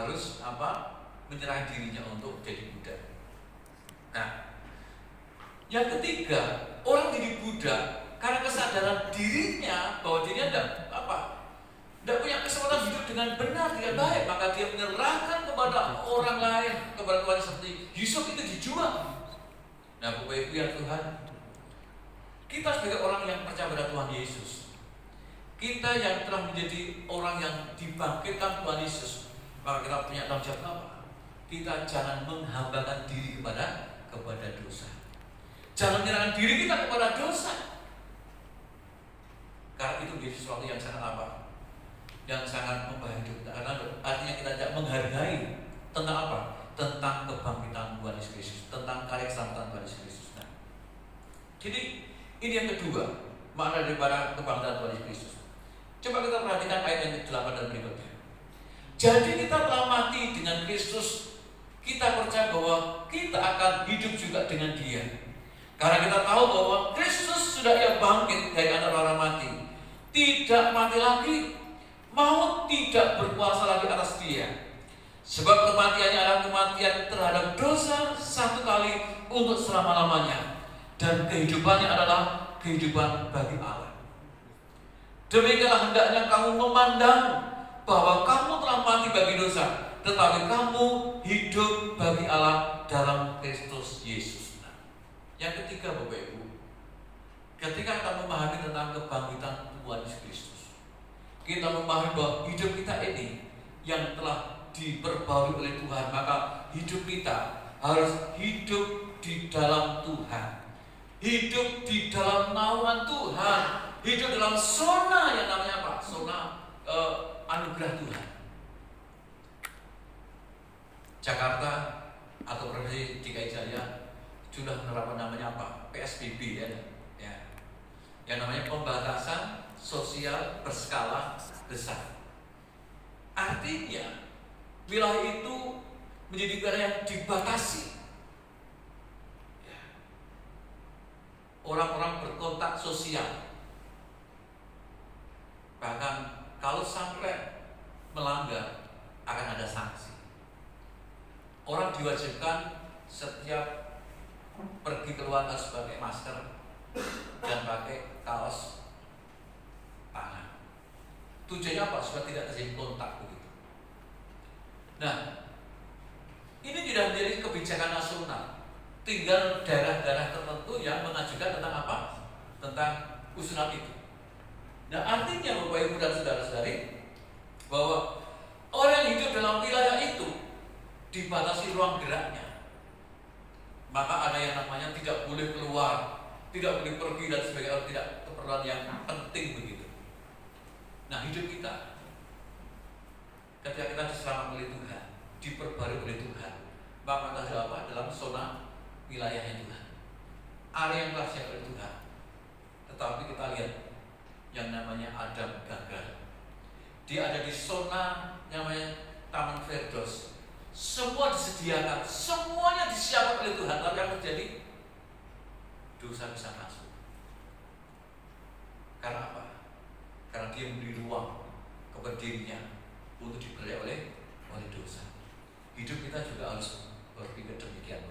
harus menyerahkan dirinya untuk jadi budak. Nah, yang ketiga, orang jadi budak karena kesadaran dirinya bahwa dirinya tidak punya kesempatan hidup dengan benar, dengan baik, maka dia menyerahkan kepada orang lain, kepada Tuhan, seperti Yusuf itu dijual. Nah, Bapak Ibu ya Tuhan, kita sebagai orang yang percaya pada Tuhan Yesus, kita yang telah menjadi orang yang dibangkitkan Tuhan Yesus, maka kita punya tanggung jawab apa? Kita jangan menghambakan diri kepada dosa. Jangan menyerahkan diri kita kepada dosa. Karena itu menjadi sesuatu yang sangat yang sangat membahayakan kita. Karena artinya kita tidak menghargai tentang apa? Tentang kebangkitan Tuhan Yesus Kristus, tentang karya keselamatan Tuhan Yesus Kristus. Nah, jadi ini yang kedua, makna daripada kebangkitan Tuhan Yesus Kristus. Coba kita perhatikan ayat yang ke-8 dan berikutnya. Jadi kita telah mati dengan Kristus, kita percaya bahwa kita akan hidup juga dengan Dia. Karena kita tahu bahwa Kristus sudah ia bangkit dari antara orang mati, tidak mati lagi, maut tidak berkuasa lagi atas Dia. Sebab kematiannya adalah kematian terhadap dosa satu kali untuk selama-lamanya, dan kehidupannya adalah kehidupan bagi Allah. Demikianlah hendaknya kamu memandang bahwa kamu telah mati bagi dosa, tetapi kamu hidup bagi Allah dalam Kristus Yesus. Nah, yang ketiga Bapak Ibu, ketika kita memahami tentang kebangkitan Tuhan Yesus Kristus, kita memahami bahwa hidup kita ini yang telah diperbarui oleh Tuhan, maka hidup kita harus hidup di dalam Tuhan, hidup di dalam naungan Tuhan, hidup dalam zona yang namanya apa? Zona anugerah Tuhan. Jakarta atau Provinsi DKI Jaya sudah menerapkan namanya apa? PSBB ya. Yang namanya pembatasan sosial berskala besar. Artinya wilayah itu menjadi wilayah yang dibatasi. Orang-orang berkontak sosial. Bahkan kalau sampai melanggar akan ada sanksi. Orang diwajibkan setiap pergi keluar harus pakai masker dan pakai kaos tangan. Tujuannya apa? Supaya tidak terjadi kontak begitu. Nah, ini tidak menjadi kebijakan nasional. Tinggal daerah-daerah tertentu yang mengajukan tentang apa? Tentang usulan itu. Nah, artinya Bapak Ibu dan saudara-saudari, bahwa orang yang hidup dalam wilayah itu dibatasi ruang geraknya. Maka ada yang namanya tidak boleh keluar, tidak boleh pergi dan sebagainya, tidak keperluan yang penting begitu. Nah, hidup kita ketika kita diselamatkan oleh Tuhan, diperbarui oleh Tuhan, maka kita ada apa? Dalam zona wilayahnya Tuhan, area yang telah siap oleh Tuhan. Tetapi kita lihat yang namanya Adam gagal. Dia ada di zona yang namanya Taman Firdaus. Semua disediakan, semuanya disiapkan oleh Tuhan, tapi yang terjadi dosa bisa masuk. Karena apa? Karena dia memberi ruang kepada dirinya untuk diperdaya oleh dosa. Hidup kita juga harus berpikir demikian.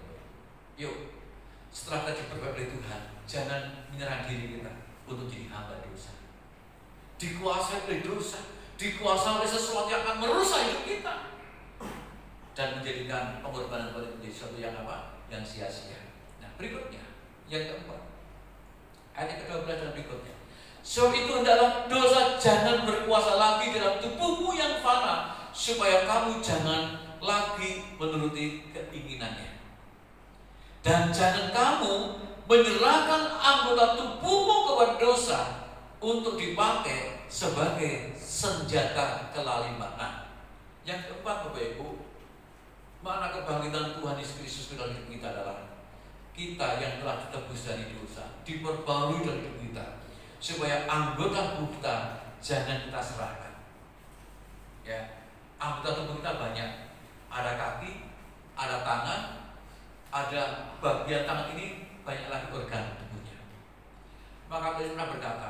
Yuk, setelah kita diperdaya oleh Tuhan, jangan menyerah diri kita untuk jadi hamba dosa, dikuasai oleh dosa, dikuasai oleh sesuatu yang akan merusak hidup kita dan menjadikan pengorbanan menjadi sesuatu yang apa? Yang sia-sia. Nah, berikutnya yang keempat, ayat ke-12 dan berikutnya. Sebab itu hendaklah dosa jangan berkuasa lagi dalam tubuhmu yang fana, supaya kamu jangan lagi menuruti keinginannya. Dan jangan kamu menyerahkan anggota tubuhmu kepada dosa untuk dipakai sebagai senjata kelaliman. Nah, yang keempat Bapak Ibu, makna kebangkitan Tuhan Yesus Kristus dalam hidup kita adalah kita yang telah ditebus dari dosa, diperbarui dalam hidup kita, supaya anggota tubuh kita jangan kita serahkan. Ya, anggota tubuh kita banyak, ada kaki, ada tangan, ada bagian tangan ini banyak lagi organ tubuhnya. Maka Yesus pernah berkata,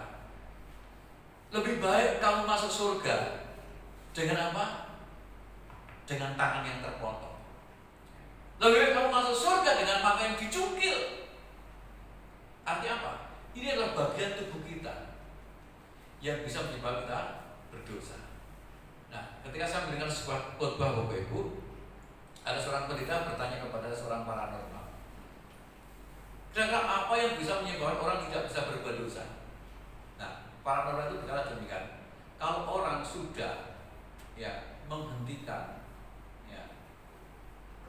lebih baik kamu masuk surga dengan apa? dengan tangan yang terpotong. Lebih baik kamu masuk surga dengan mata yang dicungkil. Artinya apa? Ini adalah bagian tubuh kita yang bisa menyebabkan kita berdosa. Nah, ketika saya mendengar sebuah khotbah Bapak Ibu, ada seorang pendeta bertanya kepada seorang paranormal, kira-kira apa yang bisa menyebabkan orang tidak bisa berbuat dosa? Nah, paranormal itu berkata demikian, kalau orang sudah menghentikan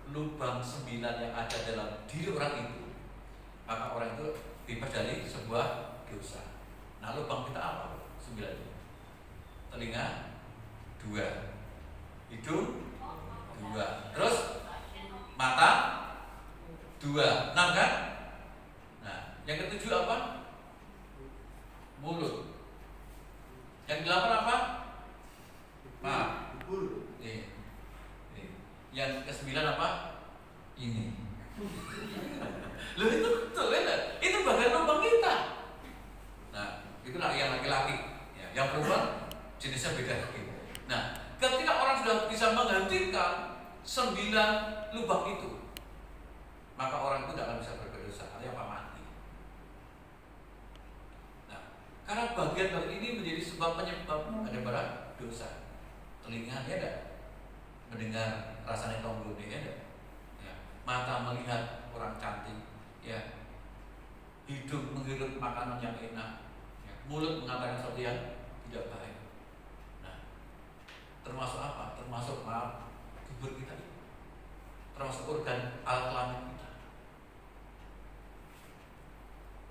lubang 9 yang ada dalam diri orang itu, maka orang itu bebas dari sebuah dosa. Nah, lubang kita apa? 9 itu. Telinga 2, hidung 2, terus mata 2, 6 kan? Nah, yang ke-7 apa? Mulut. Yang ke-8 apa? Nih. Yang ke-9 apa? Ini. Loh, itu betul kan? Itu bagian lubang kita. Nah, itulah yang laki-laki. Yang perempuan jenisnya beda lagi. Nah, ketika orang sudah bisa menghentikan 9 lubang itu, maka orang itu tidak akan bisa berbuat dosa, artinya mati. Nah, karena bagian dari ini menjadi sebab penyebab daripada dosa. Telinga dia ada mendengar rasanya tonggone, ada mata melihat orang cantik, hidung menghirup makanan yang enak, mulut mengatakan sesuatu yang tidak baik. Nah, termasuk apa? Termasuk tubuh kita ini, termasuk organ alat kelamin kita.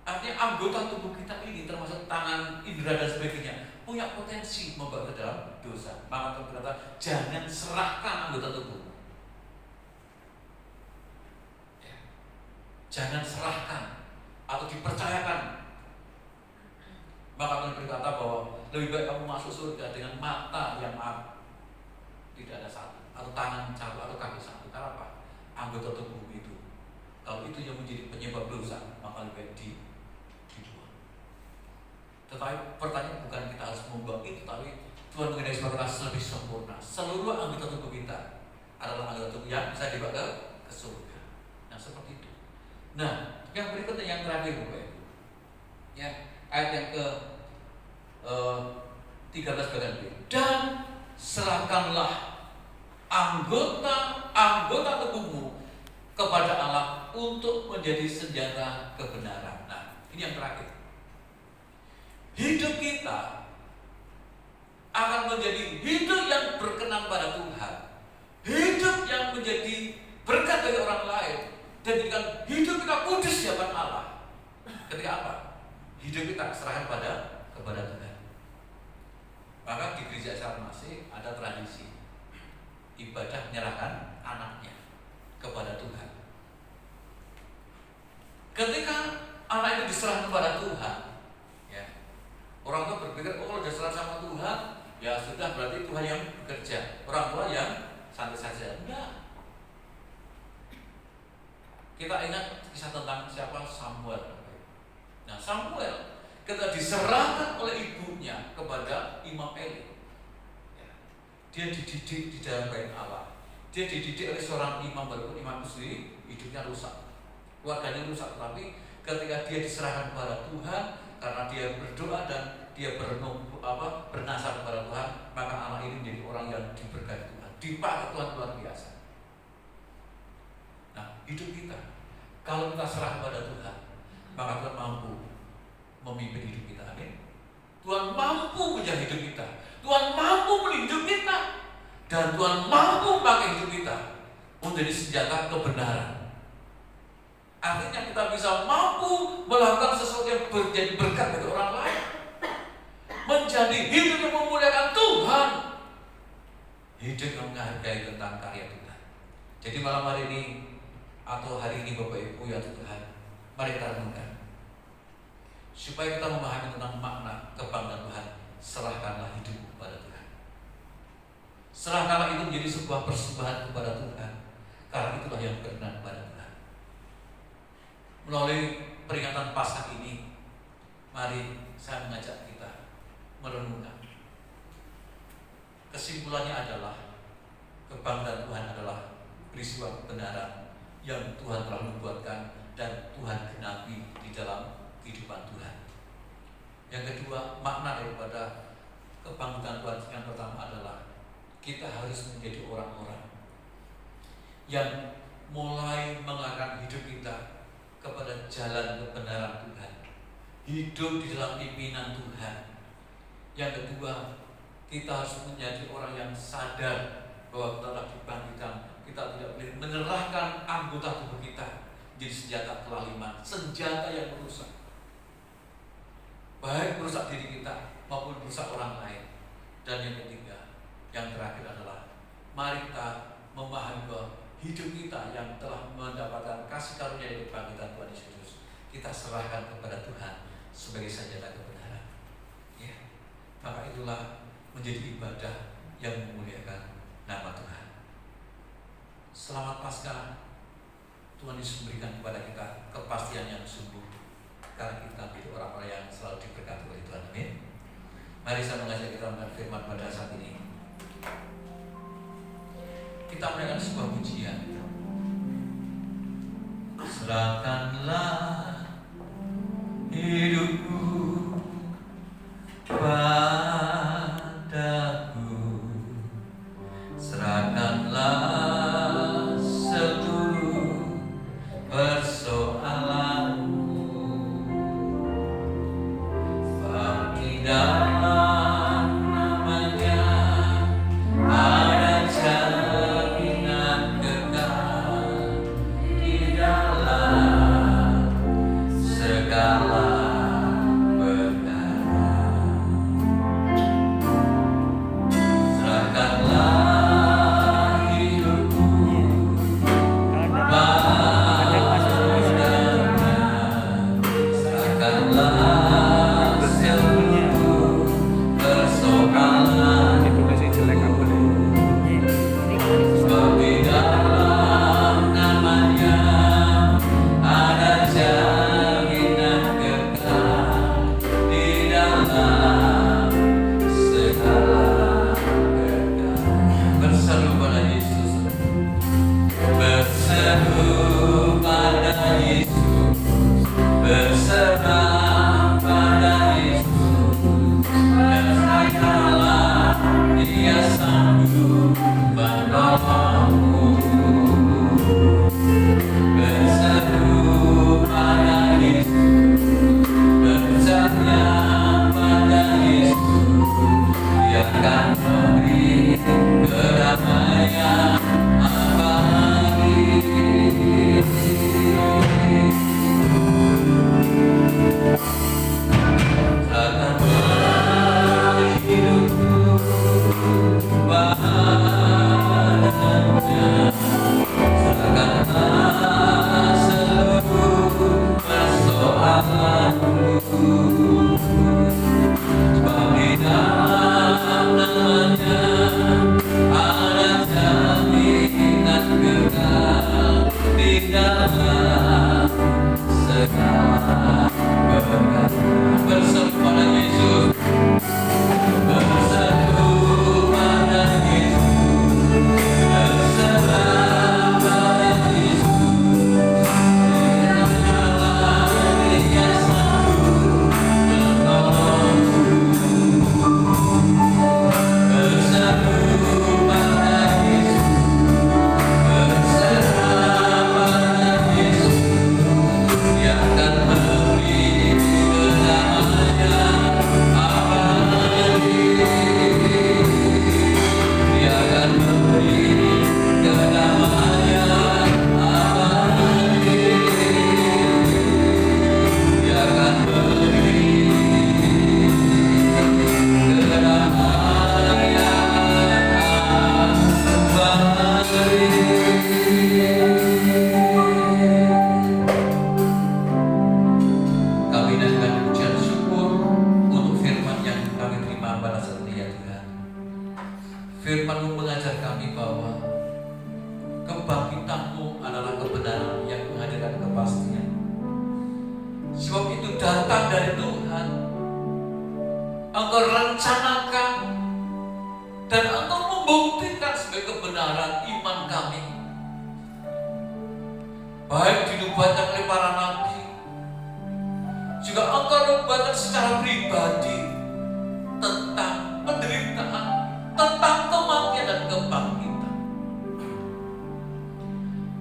Artinya anggota tubuh kita ini, termasuk tangan, indera dan sebagainya, punya potensi membawa ke dalam dosa. Maka Tuhan berkata, jangan serahkan anggota tubuh. Jangan serahkan atau dipercayakan. Maka Tuhan berkata bahwa lebih baik kamu masuk surga dengan mata yang tidak ada satu, atau tangan satu, atau kaki satu. Karena apa? Anggota tubuh itu, kalau itu yang menjadi penyebab dosa, maka lebih baik dibuang. Tetapi pertanyaan bukan kita harus membuang itu, tapi Tuhan mengenai sebagai kita lebih sempurna. Seluruh anggota tubuh kita adalah anggota tubuh yang bisa dibawa ke surga. Nah, seperti itu. Nah, yang berikutnya, yang terakhir Bapak Ibu, ayat yang ke 13 bagian B. Dan serahkanlah anggota tubuhmu kepada Allah untuk menjadi senjata kebenaran. Nah, ini yang terakhir. Hidup kita akan menjadi hidup yang berkenan pada Tuhan, hidup yang menjadi berkat bagi orang lain, dan jadikan hidup kita kudus di hadapan Allah. Ketika apa? Hidup kita serahkan kepada Tuhan. Maka di gereja Sarmasi ada tradisi ibadah menyerahkan anaknya kepada Tuhan. Ketika anak itu diserahkan kepada Tuhan, orang tua berpikir, kalau sudah serah sama Tuhan, ya sudah, berarti Tuhan yang bekerja, orang tua yang santai saja. Enggak. Kita ingat kisah tentang siapa? Samuel. Nah, Samuel ketika diserahkan oleh ibunya kepada Imam Eli, dia dididik di dalam bait Allah. Dia dididik oleh seorang imam, walaupun imam itu hidupnya rusak, keluarganya rusak, tapi ketika dia diserahkan kepada Tuhan, karena dia berdoa dan dia bernasar kepada Tuhan, maka anak ini menjadi orang yang diberkati Tuhan, dipakai Tuhan luar biasa. Nah, hidup kita, kalau kita serah kepada Tuhan, maka Tuhan mampu memimpin hidup kita. Amin. Tuhan mampu menjaga hidup kita, Tuhan mampu melindungi kita, dan Tuhan mampu memakai hidup kita menjadi senjata kebenaran. Artinya kita bisa mampu melakukan sesuatu yang menjadi berkat bagi orang lain, menjadi hidup yang memuliakan Tuhan, hidup yang menghargai tentang karya Tuhan. Jadi malam hari ini atau hari ini Bapak Ibu ya Tuhan, mari kita renungkan supaya kita memahami tentang makna kebanggaan Tuhan. Serahkanlah hidupmu kepada Tuhan. Serahkanlah itu menjadi sebuah persembahan kepada Tuhan, karena itulah yang berkenan kepada Tuhan. Melalui peringatan Paskah ini, mari saya mengajak kita merenungkan. Kesimpulannya adalah Kebangkitan Tuhan adalah peristiwa kebenaran yang Tuhan telah membuatkan dan Tuhan genapi di dalam kehidupan Tuhan. Yang kedua, makna daripada kebangkitan Tuhan yang pertama adalah kita harus menjadi orang-orang yang mulai mengarahkan hidup kita kepada jalan kebenaran Tuhan, hidup di dalam pimpinan Tuhan. Yang kedua, kita harus menjadi orang yang sadar bahwa kita telah dibangkitkan. Kita tidak boleh menyerahkan anggota tubuh kita jadi senjata kelaliman, senjata yang merusak, baik merusak diri kita maupun merusak orang lain. Dan yang ketiga, yang terakhir adalah mari kita memahami bahwa hidup kita yang telah mendapatkan kasih karunia dari kebangkitan Tuhan Yesus, kita serahkan kepada Tuhan sebagai senjata kebenaran. Ya, maka itulah menjadi ibadah yang memuliakan nama Tuhan. Selamat Paskah. Tuhan Yesus memberikan kepada kita kepastian yang sungguh, karena kita menjadi orang-orang yang selalu diberkati oleh Tuhan. Amin. Mari saya mengajak kita mendengar firman pada saat ini. Kita mendengar sebuah pujian. Serahkanlah hidupku padaku, serahkanlah seluruh persoalanku, sebab di dalam namanya ada jaminan kekal di dalam segala Firman-Mu mengajar kami bahwa kebangkitan-Mu adalah kebenaran yang menghadirkan kepastian. Sebab itu datang dari Tuhan. Engkau rencanakan dan Engkau membuktikan sebagai kebenaran iman kami, baik dinubuatkan oleh para nabi, juga Engkau nubuatkan secara pribadi tentang penderitaan, tentang kematian dan kebangkitan.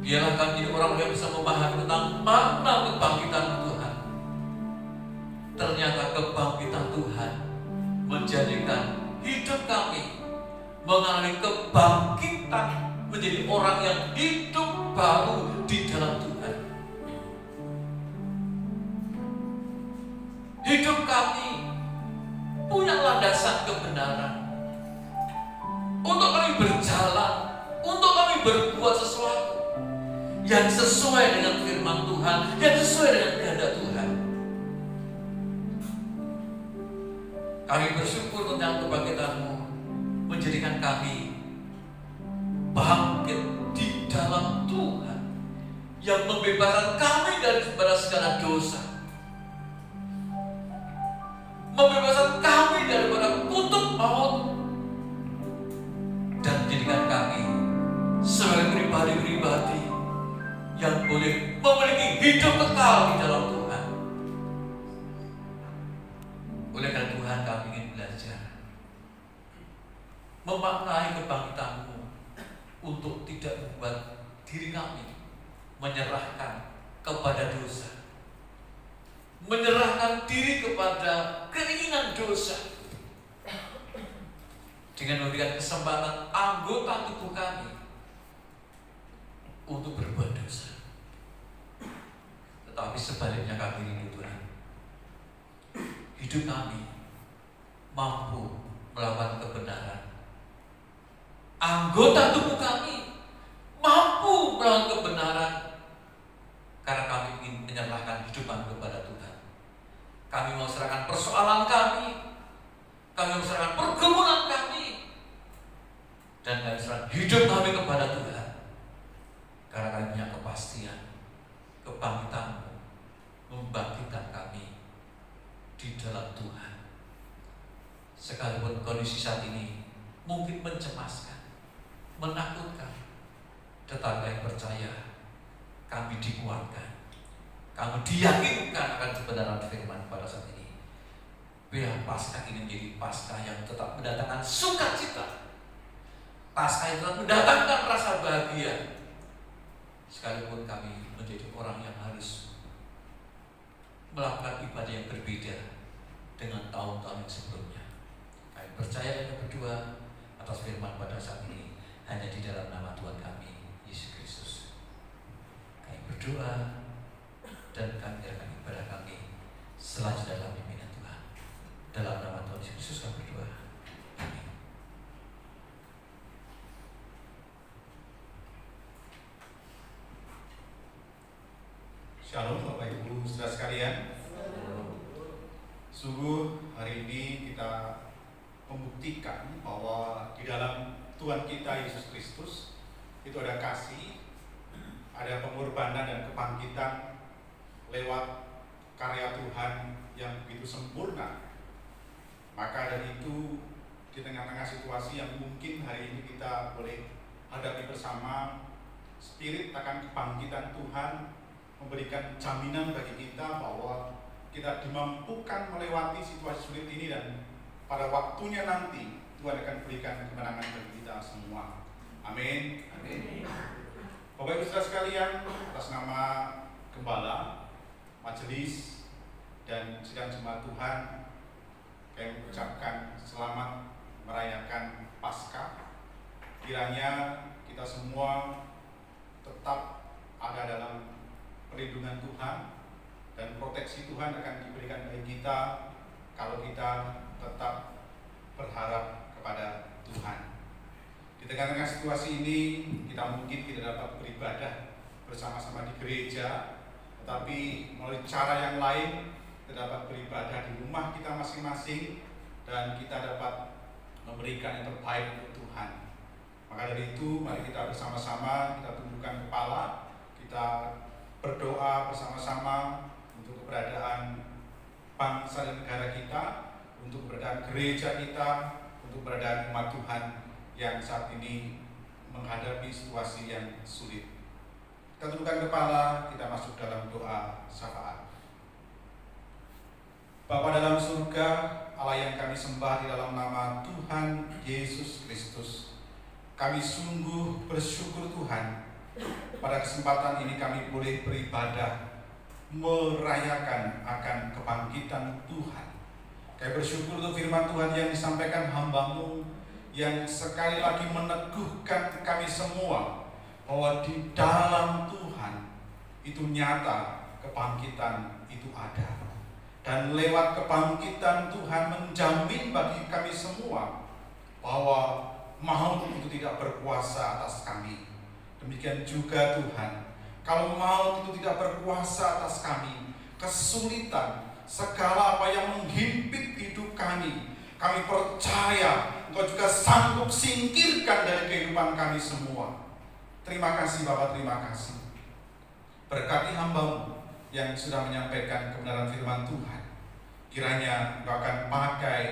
Biarlah kami orang yang bisa memahami tentang makna kebangkitan Tuhan. Ternyata kebangkitan Tuhan menjadikan hidup kami mengalami kebangkitan, menjadi orang yang hidup baru di dalam Tuhan. Hidup kami punya landasan kebenaran untuk kami berjalan, untuk kami berbuat sesuatu yang sesuai dengan firman Tuhan, yang sesuai dengan kehendak Tuhan. Kami bersyukur tentang kebangkitan-Mu menjadikan kami bangkit di dalam Tuhan, yang membebaskan kami daripada segala dosa, membebaskan kami daripada kutuk maut, dan menjadikan kami sebagai pribadi-pribadi yang boleh memiliki hidup kekal di dalam Tuhan. Oleh karena Tuhan, kami ingin belajar memaknai kebangkitan-Mu untuk tidak membuat diri kami menyerahkan kepada dosa, menyerahkan diri kepada keinginan dosa, dengan memberikan kesempatan anggota tubuh kami untuk berbuat dosa. Tetapi sebaliknya kami rindu Tuhan, hidup kami mampu melakukan kebenaran. Anggota tubuh kami mampu melakukan kebenaran karena kami ingin menyerahkan hidup kami kepada Tuhan. Kami mau serahkan persoalan kami mau serahkan pergumulan kami, dan kami serahkan hidup kami kepada Tuhan. Karena kami punya kepastian kebangkitan-Mu membangkitkan kami di dalam Tuhan. Sekalipun kondisi saat ini mungkin mencemaskan, menakutkan, tetapi kami percaya kami dikuatkan, kami diyakinkan akan kebenaran firman pada saat ini. Biar Paskah ini menjadi Paskah yang tetap mendatangkan sukacita, Paskah yang tetap mendatangkan rasa bahagia, sekalipun kami menjadi orang yang harus melakukan ibadah yang berbeda dengan tahun-tahun yang sebelumnya. Kami percaya yang berdua atas firman pada saat ini hanya di dalam nama Tuhan kami, Yesus Kristus. Kami berdoa dan kami akan ibadah kami selanjutnya dalam pimpinan Tuhan. Dalam nama Tuhan Yesus Kristus kami berdoa. Amin. Shalom Bapak Ibu saudara sekalian. Sungguh hari ini kita membuktikan bahwa di dalam Tuhan kita Yesus Kristus itu ada kasih, ada pengorbanan dan kebangkitan lewat karya Tuhan yang begitu sempurna. Maka dari itu, di tengah-tengah situasi yang mungkin hari ini kita boleh hadapi bersama, spirit akan kebangkitan Tuhan memberikan jaminan bagi kita bahwa kita dimampukan melewati situasi sulit ini, dan pada waktunya nanti Tuhan akan berikan kemenangan bagi kita semua. Amin. Amin. Bapak Ibu saudara sekalian, atas nama Gembala, Majelis, dan sidang jemaat Tuhan, kami mengucapkan selamat merayakan Paskah. Kiranya kita semua tetap ada dalam perlindungan Tuhan, dan proteksi Tuhan akan diberikan bagi kita kalau kita tetap berharap kepada Tuhan. Di tengah-tengah situasi ini, kita mungkin tidak dapat beribadah bersama-sama di gereja, tetapi melalui cara yang lain kita dapat beribadah di rumah kita masing-masing, dan kita dapat memberikan yang terbaik untuk Tuhan. Maka dari itu, mari kita bersama-sama kita tundukkan kepala, kita berdoa bersama-sama untuk keberadaan bangsa dan negara kita, untuk keberadaan gereja kita, untuk keberadaan umat Tuhan yang saat ini menghadapi situasi yang sulit. Kita tundukkan kepala, kita masuk dalam doa syafaat. Bapa dalam surga, Allah yang kami sembah di dalam nama Tuhan Yesus Kristus, kami sungguh bersyukur Tuhan, pada kesempatan ini kami boleh beribadah, merayakan akan kebangkitan Tuhan. Kami bersyukur untuk firman Tuhan yang disampaikan hamba-Mu, yang sekali lagi meneguhkan kami semua bahwa di dalam Tuhan itu nyata, kebangkitan itu ada. Dan lewat kebangkitan Tuhan menjamin bagi kami semua bahwa maut itu tidak berkuasa atas kami. Demikian juga Tuhan, kalau maut itu tidak berkuasa atas kami, kesulitan, segala apa yang menghimpit hidup kami percaya Engkau juga sanggup singkirkan dari kehidupan kami semua. Terima kasih Bapak, terima kasih. Berkati hamba-Mu yang sudah menyampaikan kebenaran firman Tuhan. Kiranya Engkau akan pakai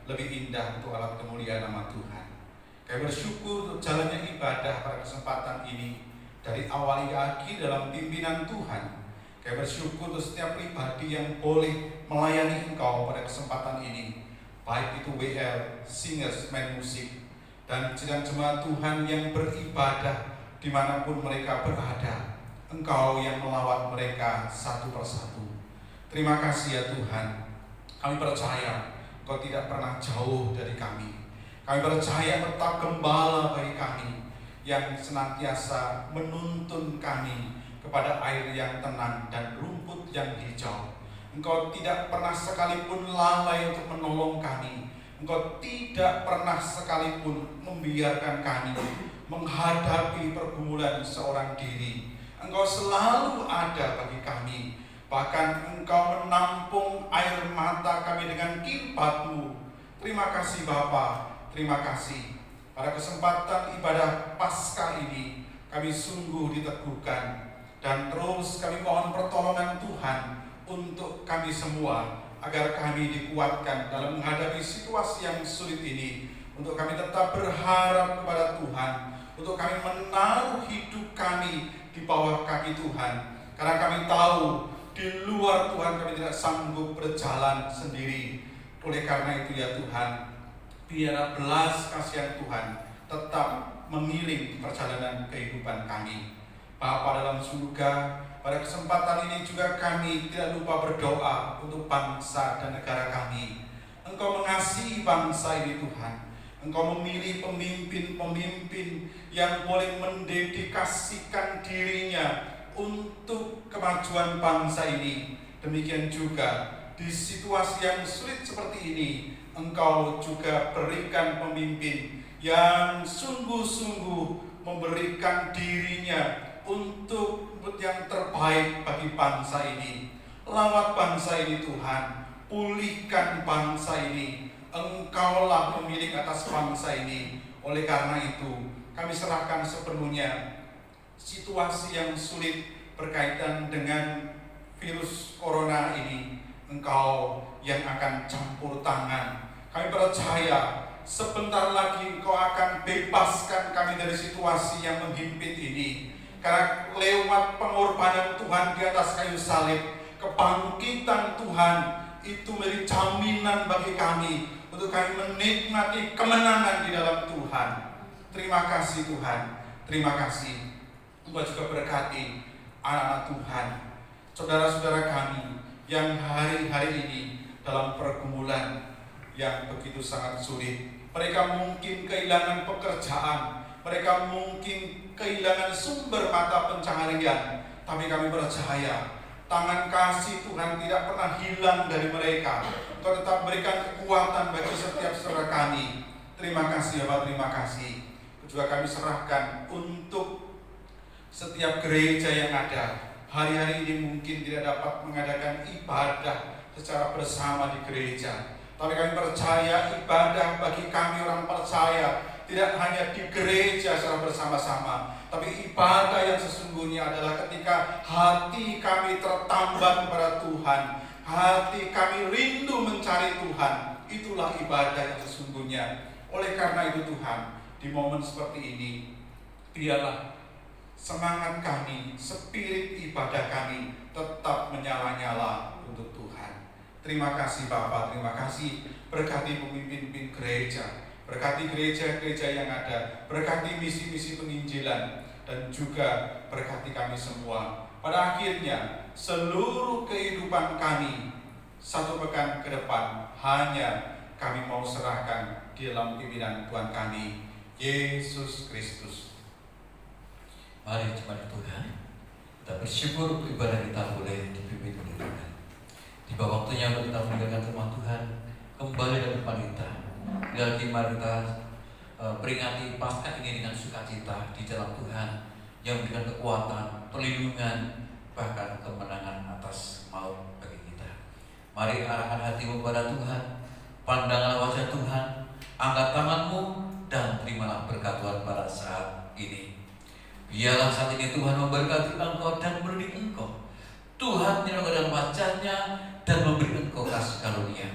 lebih indah untuk alat kemuliaan nama Tuhan. Kami bersyukur untuk jalannya ibadah pada kesempatan ini, dari awal hingga akhir dalam pimpinan Tuhan. Kami bersyukur untuk setiap pribadi yang boleh melayani Engkau pada kesempatan ini, baik itu WL, singers, main musik, dan sidang jemaat Tuhan yang beribadah dimanapun mereka berada. Engkau yang melawat mereka satu persatu. Terima kasih ya Tuhan. Kami percaya Engkau tidak pernah jauh dari kami. Kami percaya tetap gembala bagi kami, yang senantiasa menuntun kami kepada air yang tenang dan rumput yang hijau. Engkau tidak pernah sekalipun lalai untuk menolong kami. Engkau tidak pernah sekalipun membiarkan kami menghadapi pergumulan seorang diri. Engkau selalu ada bagi kami. Bahkan Engkau menampung air mata kami dengan kilpat-Mu. Terima kasih Bapa, terima kasih. Pada kesempatan ibadah Paskah ini, kami sungguh diteguhkan. Dan terus kami mohon pertolongan Tuhan untuk kami semua, agar kami dikuatkan dalam menghadapi situasi yang sulit ini. Untuk kami tetap berharap kepada Tuhan, untuk kami menaruh hidup kami di bawah kaki Tuhan. Karena kami tahu di luar Tuhan kami tidak sanggup berjalan sendiri. Oleh karena itu ya Tuhan, biarlah belas kasihan Tuhan tetap mengiring perjalanan kehidupan kami. Bapa dalam surga, pada kesempatan ini juga kami tidak lupa berdoa untuk bangsa dan negara kami. Engkau mengasihi bangsa ini Tuhan. Engkau memilih pemimpin-pemimpin yang boleh mendedikasikan dirinya untuk kemajuan bangsa ini. Demikian juga di situasi yang sulit seperti ini, Engkau juga berikan pemimpin yang sungguh-sungguh memberikan dirinya untuk yang terbaik bagi bangsa ini. Lawat bangsa ini Tuhan, pulihkan bangsa ini. Engkaulah pemilik atas bangsa ini. Oleh karena itu, kami serahkan sepenuhnya situasi yang sulit berkaitan dengan virus corona ini. Engkau yang akan campur tangan. Kami percaya sebentar lagi Engkau akan bebaskan kami dari situasi yang menghimpit ini. Karena lewat pengorbanan Tuhan di atas kayu salib, kebangkitan Tuhan itu menjadi jaminan bagi kami untuk kami menikmati kemenangan di dalam Tuhan. Terima kasih Tuhan, terima kasih. Engkau juga berkati anak-anak Tuhan, saudara-saudara kami yang hari-hari ini dalam pergumulan yang begitu sangat sulit. Mereka mungkin kehilangan pekerjaan, mereka mungkin kehilangan sumber mata pencaharian, tapi kami percaya tangan kasih Tuhan tidak pernah hilang dari mereka. Engkau tetap berikan kekuatan bagi setiap saudara kami. Terima kasih ya Bapak, terima kasih. Juga kami serahkan untuk setiap gereja yang ada. Hari-hari ini mungkin tidak dapat mengadakan ibadah secara bersama di gereja, tapi kami percaya ibadah bagi kami orang percaya tidak hanya di gereja secara bersama-sama, tapi ibadah yang sesungguhnya adalah ketika hati kami tertambat kepada Tuhan, hati kami rindu mencari Tuhan. Itulah ibadah yang sesungguhnya. Oleh karena itu Tuhan, di momen seperti ini, biarlah semangat kami, spirit ibadah kami tetap menyala-nyala untuk Tuhan. Terima kasih Bapak, terima kasih. Berkati pemimpin gereja, berkati gereja-gereja yang ada, berkati misi-misi penginjilan, dan juga berkati kami semua. Pada akhirnya, seluruh kehidupan kami satu pekan ke depan hanya kami mau serahkan di dalam pimpinan Tuhan kami, Yesus Kristus. Mari jemaat Tuhan, kita bersyukur ibadah kita boleh dipimpin oleh Tuhan. Tiba waktunya untuk kita meninggalkan rumah Tuhan, kembali ke depan kita. Lagi mari kita peringati Paskah ini dengan sukacita di dalam Tuhan yang memberikan kekuatan, perlindungan, bahkan kemenangan atas maut bagi kita. Mari arahkan hatimu kepada Tuhan, pandanglah wajah Tuhan, angkat tanganmu, dan terimalah berkat Tuhan pada saat ini. Biarlah saat ini Tuhan memberkati engkau dan memberi engkau. Tuhan menyerahkan wajahnya dan memberi engkau kasih karunia.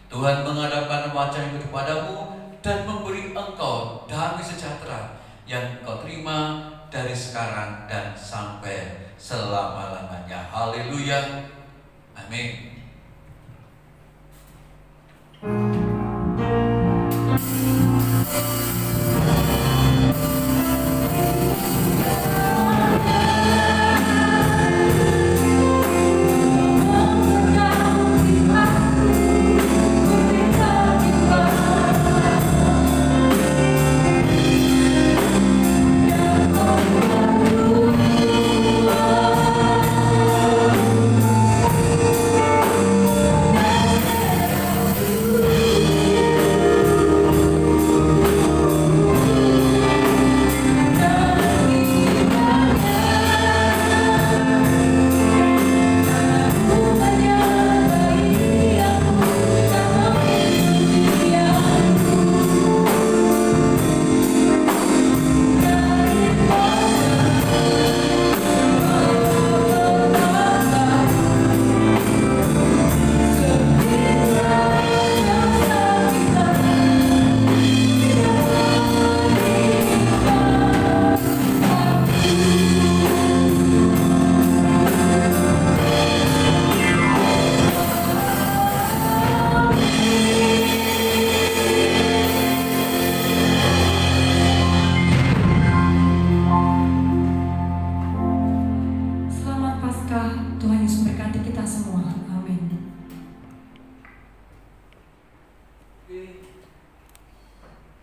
Tuhan menghadapkan wajahnya kepadamu dan memberi engkau damai sejahtera yang engkau terima dari sekarang dan sampai selama-lamanya. Haleluya. Amin. Tuhan Yesus memberkati kita semua.